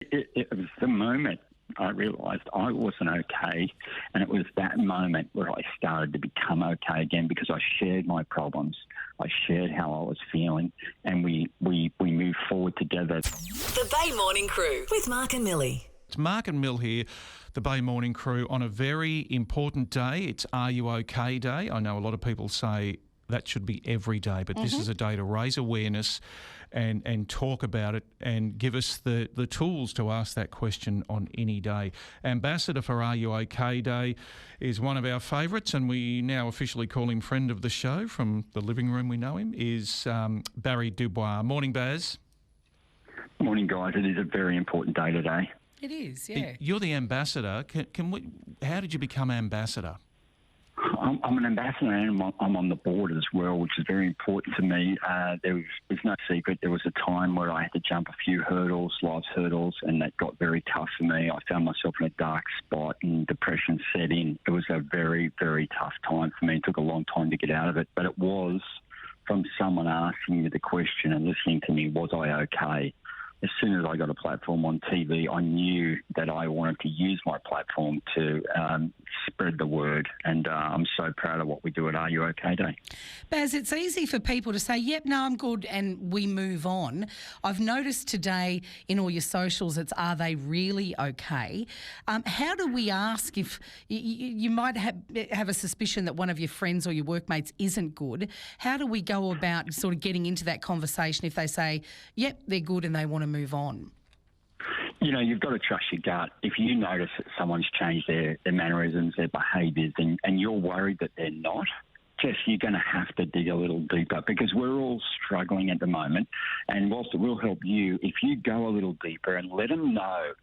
It was the moment I realised I wasn't okay, and it was that moment where I started to become okay again because I shared my problems, I shared how I was feeling, and we moved forward together. The Bay Morning Crew with Mark and Millie. It's Mark and Mill here, the Bay Morning Crew, on a very important day. It's Are You OK Day. I know a lot of people say that should be every day, but this is a day to raise awareness and talk about it and give us the tools to ask that question on any day. Ambassador for Are You OK Day is one of our favourites, and we now officially call him friend of the show. From the living room we know him, is Barry Dubois. Morning, Baz. Morning, guys. It is a very important day today. It is, yeah. You're the ambassador. How did you become ambassador? I'm an ambassador and I'm on the board as well, which is very important to me. There's no secret. There was a time where I had to jump a few life's hurdles, and that got very tough for me. I found myself in a dark spot and depression set in. It was a very, very tough time for me. It took a long time to get out of it, but it was from someone asking me the question and listening to me, was I okay? As soon as I got a platform on TV, I knew that I wanted to use my platform to spread the word. And I'm so proud of what we do at Are You OK Day. Baz, it's easy for people to say, yep, no, I'm good, and we move on. I've noticed today in all your socials, it's are they really okay? How do we ask if you might have a suspicion that one of your friends or your workmates isn't good? How do we go about sort of getting into that conversation if they say, yep, they're good and they want to move on? You know, you've got to trust your gut. If you notice that someone's changed their mannerisms, their behaviours, and you're worried that they're not, you're going to have to dig a little deeper, because we're all struggling at the moment. And whilst it will help you, if you go a little deeper and let them know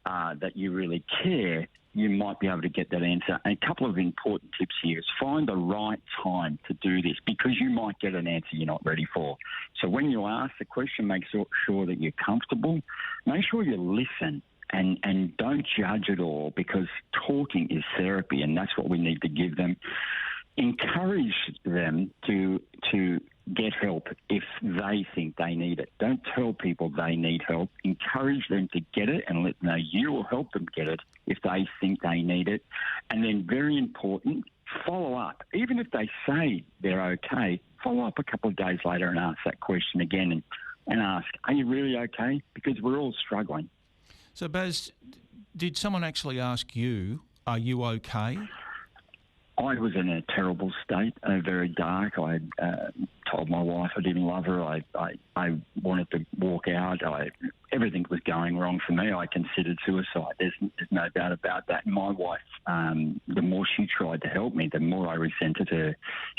that you really care, you might be able to get that answer. And a couple of important tips here is find the right time to do this, because you might get an answer you're not ready for. So when you ask the question, make sure that you're comfortable. Make sure you listen and don't judge at all, because talking is therapy, and that's what we need to give them. Encourage them to get help if they think they need it. Don't tell people they need help. Encourage them to get it and let them know you will help them get it if they think they need it. And then, very important, follow up. Even if they say they're okay, follow up a couple of days later and ask that question again and ask, are you really okay? Because we're all struggling. So, Baz, did someone actually ask you, are you okay? I was in a terrible state, very dark. I told my wife I didn't love her. I wanted to walk out. Everything was going wrong for me. I considered suicide. There's no doubt about that. And my wife, the more she tried to help me, the more I resented her.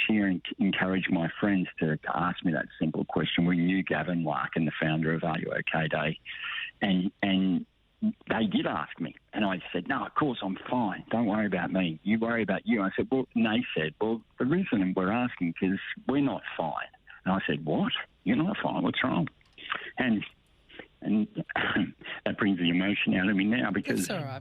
She encouraged my friends to ask me that simple question. We knew Gavin Larkin, the founder of Are You OK Day, and they did ask me, and I said, no, of course I'm fine. Don't worry about me. You worry about you. I said, well, and they said, well, the reason we're asking is we're not fine. And I said, what? You're not fine? What's wrong? And that brings the emotion out of me now, because It's all right.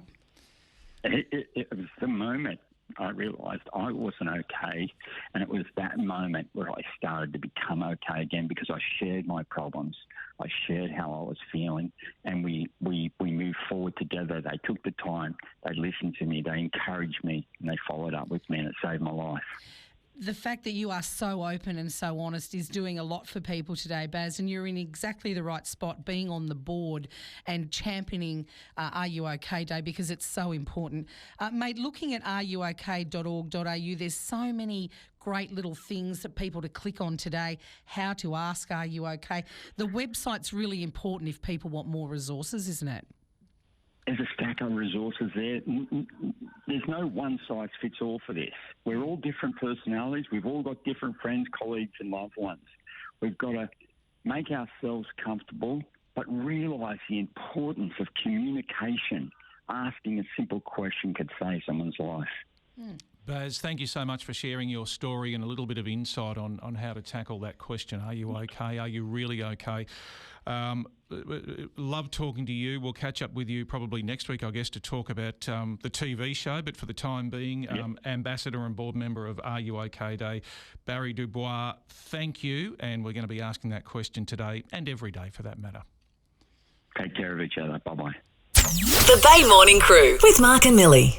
It was the moment I realised I wasn't okay, and it was that moment where I started to become okay again, because I shared my problems, I shared how I was feeling, and we moved forward together. They took the time, they listened to me, they encouraged me, and they followed up with me, and it saved my life. The fact that you are so open and so honest is doing a lot for people today, Baz, and you're in exactly the right spot, being on the board and championing Are You OK Day, because it's so important. Mate, looking at ruok.org.au, there's so many great little things that people to click on today, how to ask Are You OK. The website's really important if people want more resources, isn't it? There's a stack of resources there. There's no one-size-fits-all for this. We're all different personalities. We've all got different friends, colleagues and loved ones. We've got to make ourselves comfortable, but realise the importance of communication. Asking a simple question could save someone's life. Baz, thank you so much for sharing your story and a little bit of insight on how to tackle that question. Are you okay? Are you really okay? Love talking to you. We'll catch up with you probably next week, I guess, to talk about the TV show. But for the time being, Ambassador and board member of Are You OK Day, Barry Dubois, thank you. And we're going to be asking that question today and every day for that matter. Take care of each other. Bye-bye. The Bay Morning Crew with Mark and Millie.